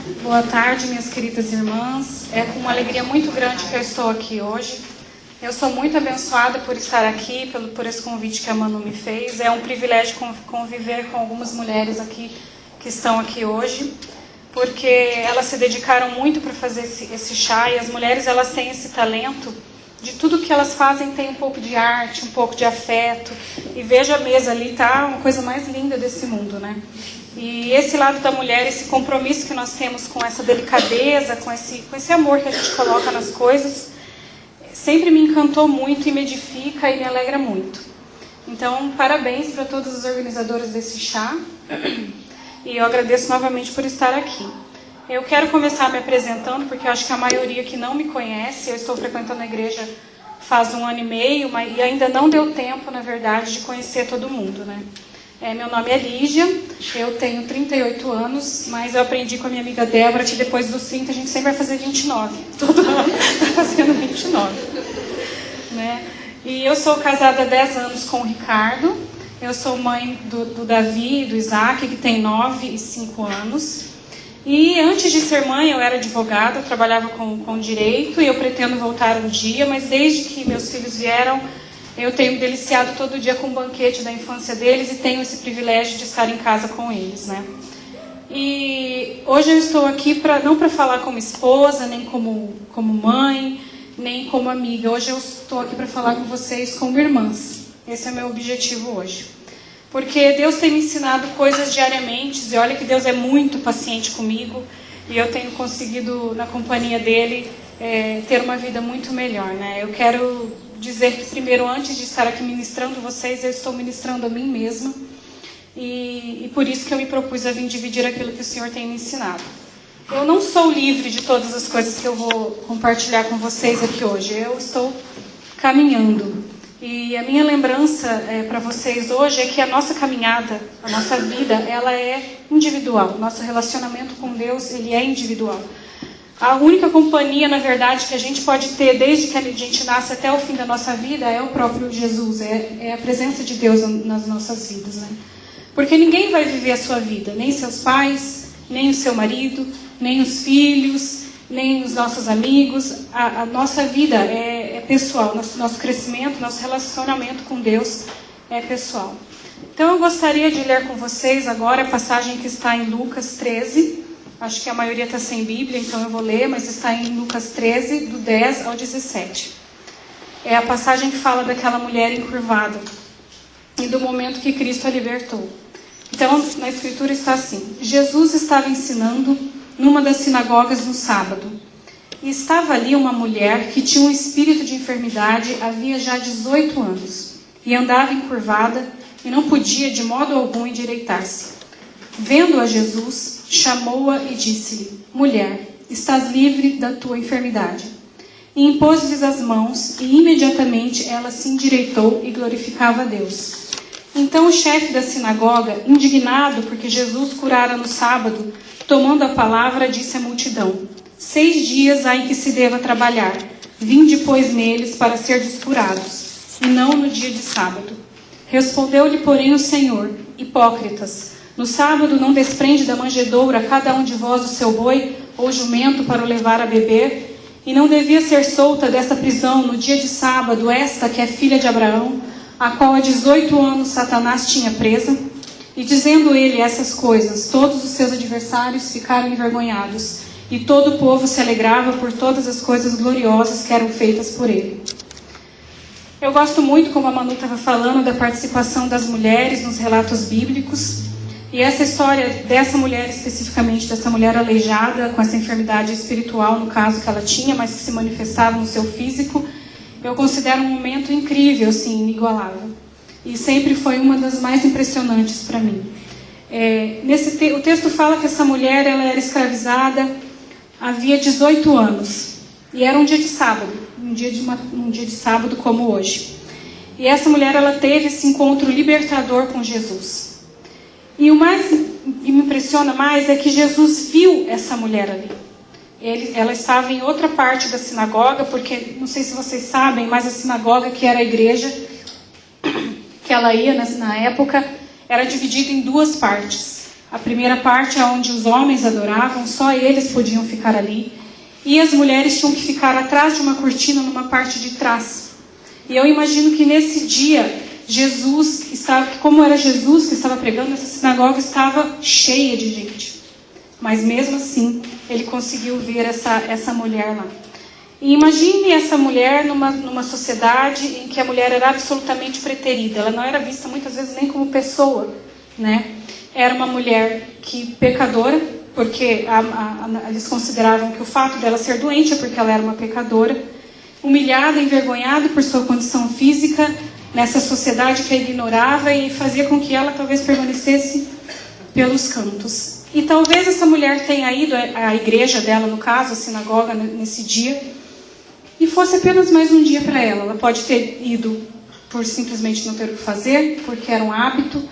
Boa tarde, minhas queridas irmãs. É com uma alegria muito grande que eu estou aqui hoje. Eu sou muito abençoada por estar aqui, por esse convite que a Manu me fez. É um privilégio conviver com algumas mulheres aqui que estão aqui hoje, porque elas se dedicaram muito para fazer esse chá, e as mulheres elas têm esse talento de tudo que elas fazem tem um pouco de arte, um pouco de afeto. E veja a mesa ali, tá uma coisa mais linda desse mundo, né? E esse lado da mulher, esse compromisso que nós temos com essa delicadeza, com esse amor que a gente coloca nas coisas, sempre me encantou muito e me edifica e me alegra muito. Então, parabéns para todos os organizadores desse chá. E eu agradeço novamente por estar aqui. Eu quero começar me apresentando, porque eu acho que a maioria que não me conhece, eu estou frequentando a igreja faz 1 ano e meio, e ainda não deu tempo, na verdade, de conhecer todo mundo, né? Meu nome é Lígia, eu tenho 38 anos, mas eu aprendi com a minha amiga Débora que depois dos 30 a gente sempre vai fazer 29. Todo ano está fazendo 29. Né? E eu sou casada há 10 anos com o Ricardo, eu sou mãe do Davi e do Isaac, que tem 9 e 5 anos. E antes de ser mãe eu era advogada, eu trabalhava com direito e eu pretendo voltar um dia, mas desde que meus filhos vieram, eu tenho me deliciado todo dia com o banquete da infância deles e tenho esse privilégio de estar em casa com eles, né? E hoje eu estou aqui não para falar como esposa, nem como mãe, nem como amiga. Hoje eu estou aqui para falar com vocês como irmãs. Esse é o meu objetivo hoje. Porque Deus tem me ensinado coisas diariamente, e olha que Deus é muito paciente comigo, e eu tenho conseguido, na companhia dele, ter uma vida muito melhor, né? Eu quero dizer que primeiro, antes de estar aqui ministrando vocês, eu estou ministrando a mim mesma, e por isso que eu me propus a vir dividir aquilo que o Senhor tem me ensinado. Eu não sou livre de todas as coisas que eu vou compartilhar com vocês aqui hoje, eu estou caminhando. E a minha lembrança para vocês hoje é que a nossa caminhada, a nossa vida, ela é individual. Nosso relacionamento com Deus, ele é individual. A única companhia, na verdade, que a gente pode ter desde que a gente nasce até o fim da nossa vida é o próprio Jesus, é a presença de Deus nas nossas vidas, né? Porque ninguém vai viver a sua vida, nem seus pais, nem o seu marido, nem os filhos, nem os nossos amigos. A nossa vida é pessoal, nosso crescimento, nosso relacionamento com Deus é pessoal. Então eu gostaria de ler com vocês agora a passagem que está em Lucas 13. Acho que a maioria está sem Bíblia, então eu vou ler, mas está em Lucas 13, do 10 ao 17. É a passagem que fala daquela mulher encurvada e do momento que Cristo a libertou. Então, na Escritura está assim: Jesus estava ensinando numa das sinagogas no sábado. E estava ali uma mulher que tinha um espírito de enfermidade havia já 18 anos, e andava encurvada e não podia de modo algum endireitar-se. Vendo-a Jesus, chamou-a e disse-lhe: Mulher, estás livre da tua enfermidade. E impôs-lhes as mãos, e imediatamente ela se endireitou e glorificava a Deus. Então o chefe da sinagoga, indignado porque Jesus curara no sábado, tomando a palavra, disse à multidão: 6 dias há em que se deva trabalhar. Vinde, pois, neles para serdes curados, e não no dia de sábado. Respondeu-lhe, porém, o Senhor: Hipócritas, no sábado não desprende da manjedoura cada um de vós o seu boi ou jumento para o levar a beber? E não devia ser solta desta prisão no dia de sábado esta que é filha de Abraão, a qual há 18 anos Satanás tinha presa? E dizendo ele essas coisas, todos os seus adversários ficaram envergonhados, e todo o povo se alegrava por todas as coisas gloriosas que eram feitas por ele. Eu gosto muito, como a Manu estava falando, da participação das mulheres nos relatos bíblicos. E essa história dessa mulher especificamente, dessa mulher aleijada, com essa enfermidade espiritual, no caso que ela tinha, mas que se manifestava no seu físico, eu considero um momento incrível, assim, inigualável. E sempre foi uma das mais impressionantes para mim. O texto fala que essa mulher ela era escravizada havia 18 anos. E era um dia de sábado, um dia de sábado como hoje. E essa mulher ela teve esse encontro libertador com Jesus. E o que me impressiona mais é que Jesus viu essa mulher ali. Ela estava em outra parte da sinagoga, porque, não sei se vocês sabem, mas a sinagoga, que era a igreja que ela ia na época, era dividida em 2 partes. A primeira parte é onde os homens adoravam, só eles podiam ficar ali. E as mulheres tinham que ficar atrás de uma cortina, numa parte de trás. E eu imagino que nesse dia, Jesus estava, como era Jesus que estava pregando, essa sinagoga estava cheia de gente. Mas mesmo assim, ele conseguiu ver essa mulher lá. E imagine essa mulher numa sociedade em que a mulher era absolutamente preterida. Ela não era vista muitas vezes nem como pessoa, né? Era uma mulher pecadora, porque eles consideravam que o fato dela ser doente é porque ela era uma pecadora. Humilhada, envergonhada por sua condição física, nessa sociedade que a ignorava e fazia com que ela talvez permanecesse pelos cantos. E talvez essa mulher tenha ido à igreja dela, no caso, a sinagoga, nesse dia, e fosse apenas mais um dia para ela. Ela pode ter ido por simplesmente não ter o que fazer, porque era um hábito.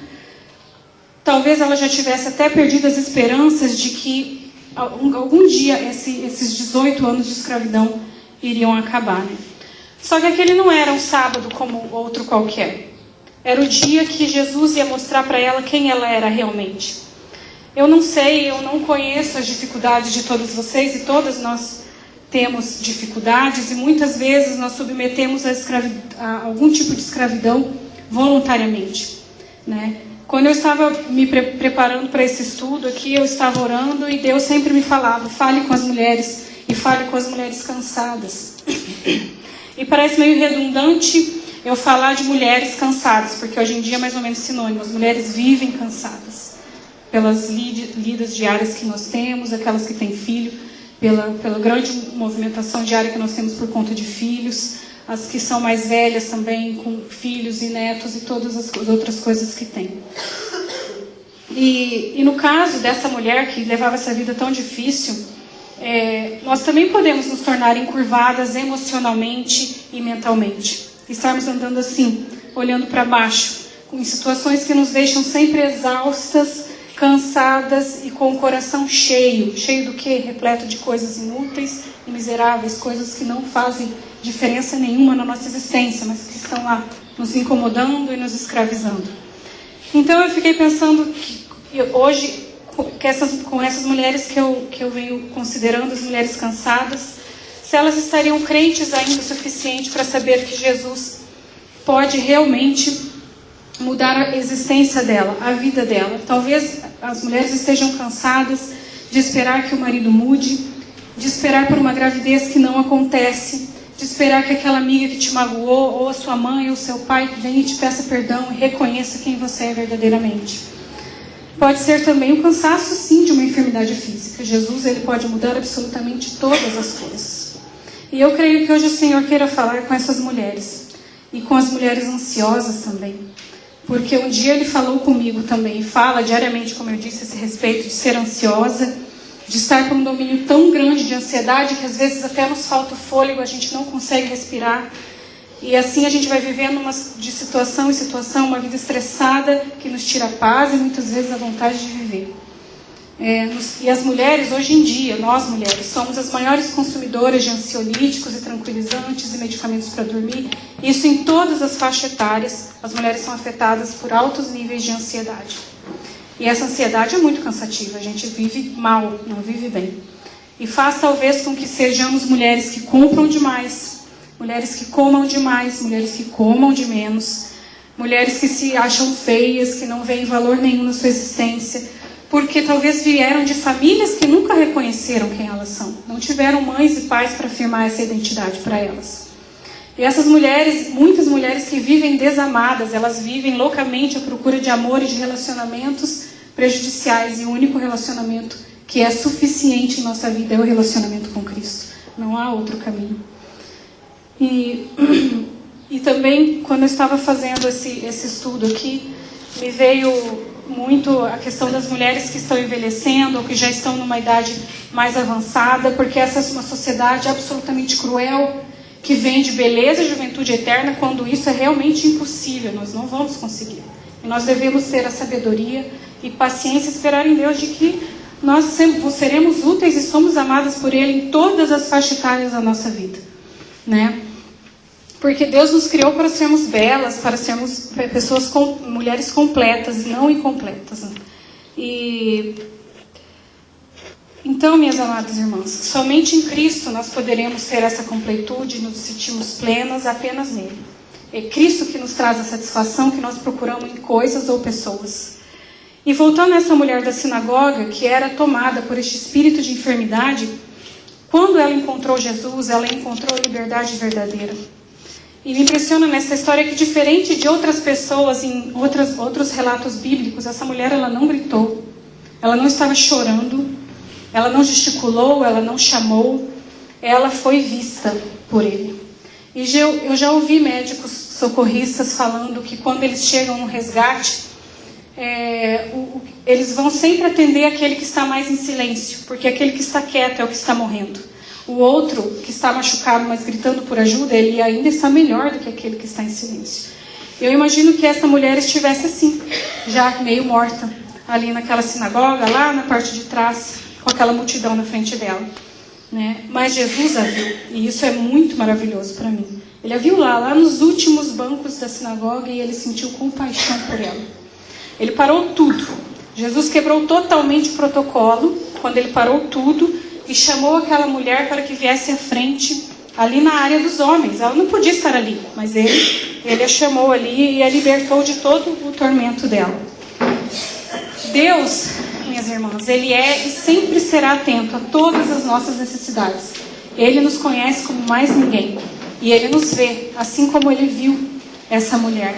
Talvez ela já tivesse até perdido as esperanças de que algum dia esses 18 anos de escravidão iriam acabar, né? Só que aquele não era um sábado como outro qualquer. Era o dia que Jesus ia mostrar para ela quem ela era realmente. Eu não sei, eu não conheço as dificuldades de todos vocês, e todas nós temos dificuldades, e muitas vezes nós submetemos a algum tipo de escravidão voluntariamente, né? Quando eu estava me preparando para esse estudo aqui, eu estava orando e Deus sempre me falava, fale com as mulheres e fale com as mulheres cansadas. E parece meio redundante eu falar de mulheres cansadas, porque hoje em dia é mais ou menos sinônimo. As mulheres vivem cansadas pelas lidas diárias que nós temos, aquelas que têm filho, pela grande movimentação diária que nós temos por conta de filhos, as que são mais velhas também, com filhos e netos e todas as outras coisas que tem. E no caso dessa mulher que levava essa vida tão difícil, nós também podemos nos tornar encurvadas emocionalmente e mentalmente. Estarmos andando assim, olhando para baixo, em situações que nos deixam sempre exaustas, cansadas e com o coração cheio. Cheio do quê? Repleto de coisas inúteis e miseráveis, coisas que não fazem diferença nenhuma na nossa existência, mas que estão lá nos incomodando e nos escravizando. Então eu fiquei pensando que hoje, com essas mulheres que eu venho considerando, as mulheres cansadas, se elas estariam crentes ainda o suficiente para saber que Jesus pode realmente mudar a existência dela, a vida dela. Talvez as mulheres estejam cansadas de esperar que o marido mude, de esperar por uma gravidez que não acontece, de esperar que aquela amiga que te magoou, ou a sua mãe, ou seu pai, venha e te peça perdão e reconheça quem você é verdadeiramente. Pode ser também um cansaço, sim, de uma enfermidade física. Jesus, ele pode mudar absolutamente todas as coisas. E eu creio que hoje o Senhor queira falar com essas mulheres, e com as mulheres ansiosas também. Porque um dia ele falou comigo também, e fala diariamente, como eu disse, a esse respeito de ser ansiosa, de estar com um domínio tão grande de ansiedade que às vezes até nos falta o fôlego, a gente não consegue respirar. E assim a gente vai vivendo de situação em situação, uma vida estressada que nos tira a paz e muitas vezes a vontade de viver. E as mulheres, hoje em dia, nós mulheres, somos as maiores consumidoras de ansiolíticos e tranquilizantes e medicamentos para dormir. Isso em todas as faixas etárias, as mulheres são afetadas por altos níveis de ansiedade. E essa ansiedade é muito cansativa, a gente vive mal, não vive bem. E faz talvez com que sejamos mulheres que compram demais, mulheres que comam demais, mulheres que comam de menos, mulheres que se acham feias, que não veem valor nenhum na sua existência, porque talvez vieram de famílias que nunca reconheceram quem elas são, não tiveram mães e pais para afirmar essa identidade para elas. E essas mulheres, muitas mulheres que vivem desamadas, elas vivem loucamente à procura de amor e de relacionamentos prejudiciais, e o único relacionamento que é suficiente em nossa vida é o relacionamento com Cristo. Não há outro caminho. E também, quando eu estava fazendo esse estudo aqui, me veio muito a questão das mulheres que estão envelhecendo ou que já estão numa idade mais avançada, porque essa é uma sociedade absolutamente cruel, que vende beleza e juventude eterna, quando isso é realmente impossível, nós não vamos conseguir. E nós devemos ter a sabedoria e paciência, esperar em Deus de que nós seremos úteis e somos amadas por Ele em todas as faixas etárias da nossa vida, né? Porque Deus nos criou para sermos belas, para sermos pessoas, mulheres completas e não incompletas, né? E então, minhas amadas irmãs, somente em Cristo nós poderemos ter essa completude, nos sentirmos plenas apenas nele. É Cristo que nos traz a satisfação que nós procuramos em coisas ou pessoas. E voltando a essa mulher da sinagoga, que era tomada por este espírito de enfermidade, quando ela encontrou Jesus, ela encontrou a liberdade verdadeira. E me impressiona nessa história que, diferente de outras pessoas em outros relatos bíblicos, essa mulher ela não gritou, ela não estava chorando, ela não gesticulou, ela não chamou, ela foi vista por ele. E eu já ouvi médicos socorristas falando que quando eles chegam no resgate, eles vão sempre atender aquele que está mais em silêncio, porque aquele que está quieto é o que está morrendo. O outro, que está machucado, mas gritando por ajuda, ele ainda está melhor do que aquele que está em silêncio. Eu imagino que essa mulher estivesse assim, já meio morta, ali naquela sinagoga, lá na parte de trás, com aquela multidão na frente dela, né? Mas Jesus a viu, e isso é muito maravilhoso para mim. Ele a viu lá nos últimos bancos da sinagoga, e ele sentiu compaixão por ela. Ele parou tudo. Jesus quebrou totalmente o protocolo, quando ele parou tudo, e chamou aquela mulher para que viesse à frente, ali na área dos homens. Ela não podia estar ali, mas ele a chamou ali e a libertou de todo o tormento dela. Deus, minhas irmãs, Ele é e sempre será atento a todas as nossas necessidades. Ele nos conhece como mais ninguém. E Ele nos vê, assim como Ele viu essa mulher.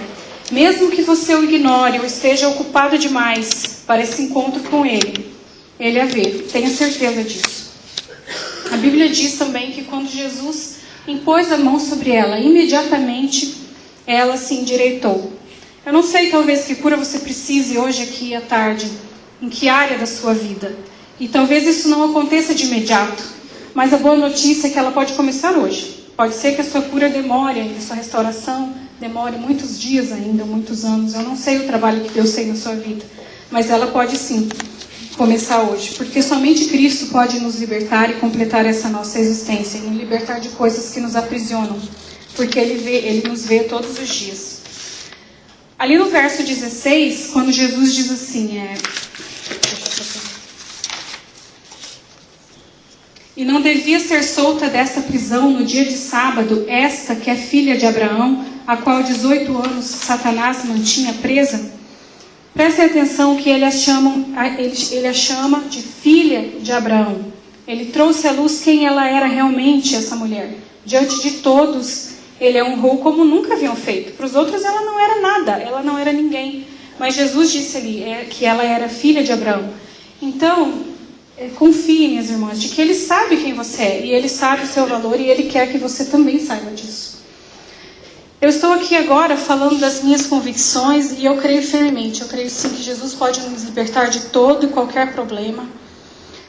Mesmo que você o ignore ou esteja ocupado demais para esse encontro com Ele, Ele a vê. Tenha certeza disso. A Bíblia diz também que quando Jesus impôs a mão sobre ela, imediatamente ela se endireitou. Eu não sei, talvez, que cura você precise hoje aqui à tarde, em que área da sua vida. E talvez isso não aconteça de imediato, mas a boa notícia é que ela pode começar hoje. Pode ser que a sua cura demore, a sua restauração demore muitos dias ainda, muitos anos. Eu não sei o trabalho que Deus tem na sua vida, mas ela pode sim começar hoje, porque somente Cristo pode nos libertar e completar essa nossa existência, e nos libertar de coisas que nos aprisionam, porque Ele nos vê todos os dias. Ali no verso 16, quando Jesus diz assim, e não devia ser solta desta prisão no dia de sábado, esta que é filha de Abraão, a qual 18 anos Satanás mantinha presa? Prestem atenção que ele a chama de filha de Abraão. Ele trouxe à luz quem ela era realmente, essa mulher. Diante de todos, ele a honrou como nunca haviam feito. Para os outros ela não era nada, ela não era ninguém. Mas Jesus disse ali que ela era filha de Abraão. Então, confie, minhas irmãs, de que Ele sabe quem você é. E Ele sabe o seu valor e Ele quer que você também saiba disso. Eu estou aqui agora falando das minhas convicções e eu creio firmemente. Eu creio sim que Jesus pode nos libertar de todo e qualquer problema,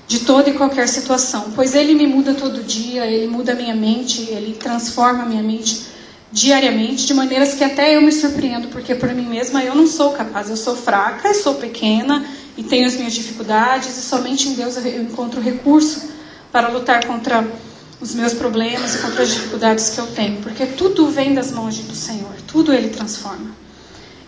de toda e qualquer situação. Pois Ele me muda todo dia, Ele muda a minha mente, Ele transforma a minha mente diariamente, de maneiras que até eu me surpreendo, porque por mim mesma eu não sou capaz. Eu sou fraca, eu sou pequena e tenho as minhas dificuldades, e somente em Deus eu encontro recurso para lutar contra os meus problemas e contra as dificuldades que eu tenho, porque tudo vem das mãos do Senhor, tudo Ele transforma.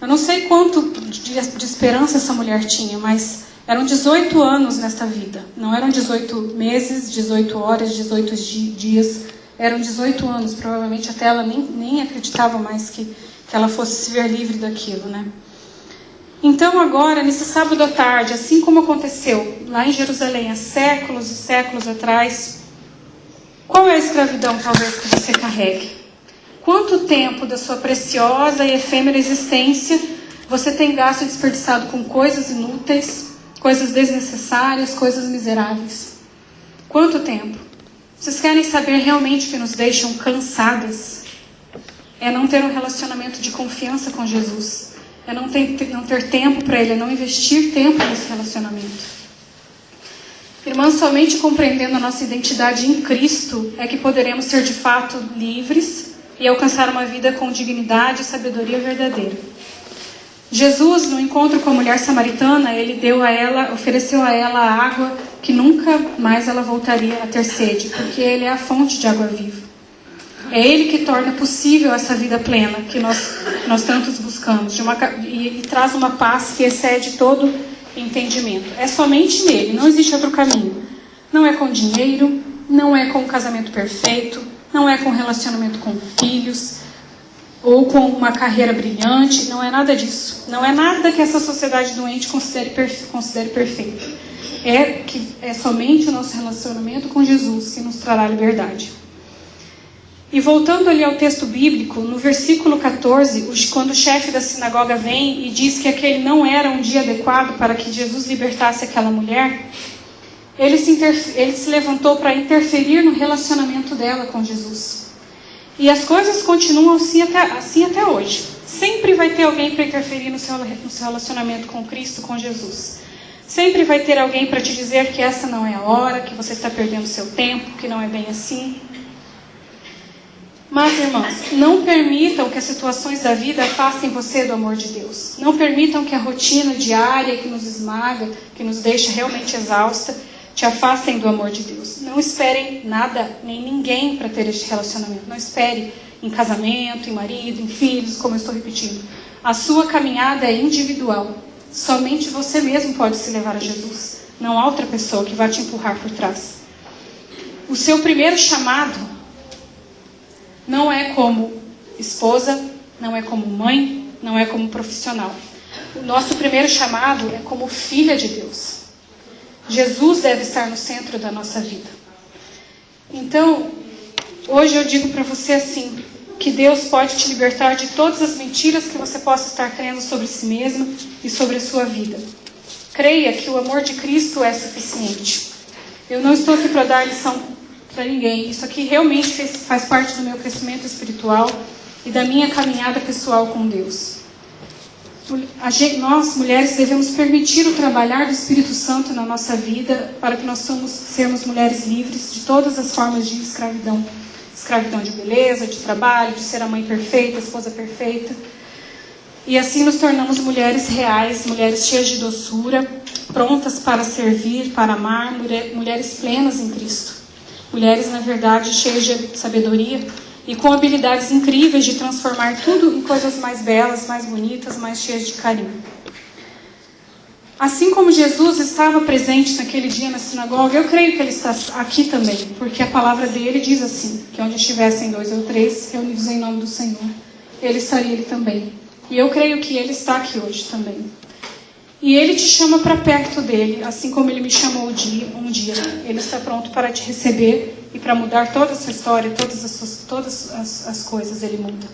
Eu não sei quanto de esperança essa mulher tinha, mas eram 18 anos nesta vida, não eram 18 meses, 18 horas, 18 dias, eram 18 anos, provavelmente até ela nem acreditava mais que ela fosse se ver livre daquilo, né? Então agora, nesse sábado à tarde, assim como aconteceu lá em Jerusalém há séculos e séculos atrás, qual é a escravidão talvez que você carregue? Quanto tempo da sua preciosa e efêmera existência você tem gasto e desperdiçado com coisas inúteis, coisas desnecessárias, coisas miseráveis? Quanto tempo? Vocês querem saber realmente o que nos deixam cansadas? É não ter um relacionamento de confiança com Jesus. É não ter tempo para Ele, é não investir tempo nesse relacionamento. Irmãos, somente compreendendo a nossa identidade em Cristo é que poderemos ser de fato livres e alcançar uma vida com dignidade e sabedoria verdadeira. Jesus, no encontro com a mulher samaritana, Ele ofereceu a ela a água que nunca mais ela voltaria a ter sede, porque Ele é a fonte de água viva. É Ele que torna possível essa vida plena que nós tantos buscamos, e traz uma paz que excede todo entendimento. É somente nele, não existe outro caminho. Não é com dinheiro, não é com um casamento perfeito, não é com relacionamento com filhos, ou com uma carreira brilhante, não é nada disso. Não é nada que essa sociedade doente considere perfeito. É somente o nosso relacionamento com Jesus que nos trará liberdade. E voltando ali ao texto bíblico, no versículo 14, quando o chefe da sinagoga vem e diz que aquele não era um dia adequado para que Jesus libertasse aquela mulher, ele se levantou para interferir no relacionamento dela com Jesus. E as coisas continuam assim até hoje. Sempre vai ter alguém para interferir no seu relacionamento com Cristo, com Jesus. Sempre vai ter alguém para te dizer que essa não é a hora, que você está perdendo seu tempo, que não é bem assim. Mas, irmãos, não permitam que as situações da vida afastem você do amor de Deus. Não permitam que a rotina diária que nos esmaga, que nos deixa realmente exausta, te afastem do amor de Deus. Não esperem nada, nem ninguém para ter este relacionamento. Não espere em casamento, em marido, em filhos, como eu estou repetindo. A sua caminhada é individual. Somente você mesmo pode se levar a Jesus. Não há outra pessoa que vai te empurrar por trás. O seu primeiro chamado não é como esposa, não é como mãe, não é como profissional. O nosso primeiro chamado é como filha de Deus. Jesus deve estar no centro da nossa vida. Então, hoje eu digo para você assim, que Deus pode te libertar de todas as mentiras que você possa estar crendo sobre si mesmo e sobre a sua vida. Creia que o amor de Cristo é suficiente. Eu não estou aqui para dar lição para ninguém. Isso aqui realmente faz parte do meu crescimento espiritual e da minha caminhada pessoal com Deus. Nós, mulheres, devemos permitir o trabalhar do Espírito Santo na nossa vida para que nós sermos mulheres livres de todas as formas de escravidão. Escravidão de beleza, de trabalho, de ser a mãe perfeita, a esposa perfeita. E assim nos tornamos mulheres reais, mulheres cheias de doçura, prontas para servir, para amar, mulheres plenas em Cristo. Mulheres, na verdade, cheias de sabedoria e com habilidades incríveis de transformar tudo em coisas mais belas, mais bonitas, mais cheias de carinho. Assim como Jesus estava presente naquele dia na sinagoga, eu creio que Ele está aqui também, porque a palavra dele diz assim, que onde estivessem 2 ou 3, reunidos em nome do Senhor, Ele estaria ali também. E eu creio que Ele está aqui hoje também. E Ele te chama para perto dele, assim como Ele me chamou um dia. Ele está pronto para te receber e para mudar toda a sua história, todas as coisas Ele muda.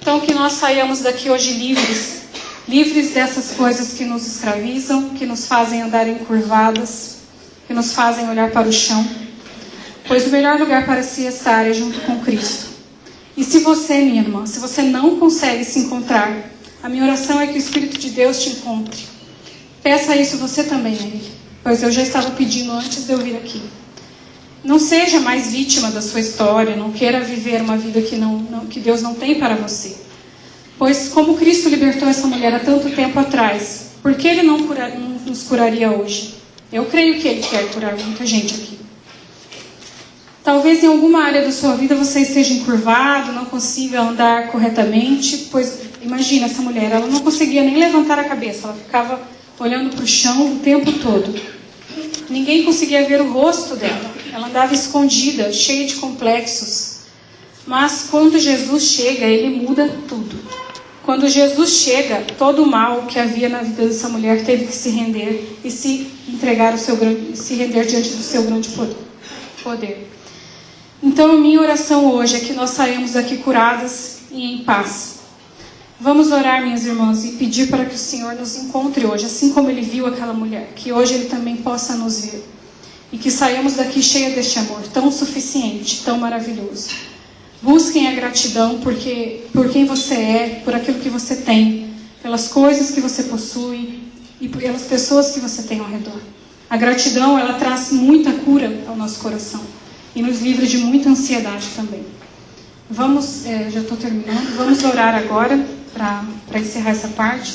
Então que nós saiamos daqui hoje livres dessas coisas que nos escravizam, que nos fazem andar encurvadas, que nos fazem olhar para o chão. Pois o melhor lugar para se estar é junto com Cristo. E se você, minha irmã, se você não consegue se encontrar, a minha oração é que o Espírito de Deus te encontre. Peça isso você também a Ele, pois eu já estava pedindo antes de eu vir aqui. Não seja mais vítima da sua história, não queira viver uma vida que Deus não tem para você. Pois como Cristo libertou essa mulher há tanto tempo atrás, por que Ele não nos curaria hoje? Eu creio que Ele quer curar muita gente aqui. Talvez em alguma área da sua vida você esteja encurvado, não consiga andar corretamente, pois imagina essa mulher, ela não conseguia nem levantar a cabeça, ela ficava olhando para o chão o tempo todo. Ninguém conseguia ver o rosto dela, ela andava escondida, cheia de complexos. Mas quando Jesus chega, Ele muda tudo. Quando Jesus chega, todo o mal que havia na vida dessa mulher teve que se render e se render diante do seu grande poder. Então, a minha oração hoje é que nós saímos daqui curadas e em paz. Vamos orar, minhas irmãs, e pedir para que o Senhor nos encontre hoje, assim como Ele viu aquela mulher, que hoje Ele também possa nos ver. E que saiamos daqui cheia deste amor, tão suficiente, tão maravilhoso. Busquem a gratidão por quem você é, por aquilo que você tem, pelas coisas que você possui e pelas pessoas que você tem ao redor. A gratidão, ela traz muita cura ao nosso coração e nos livra de muita ansiedade também. Já estou terminando, vamos orar agora para encerrar essa parte.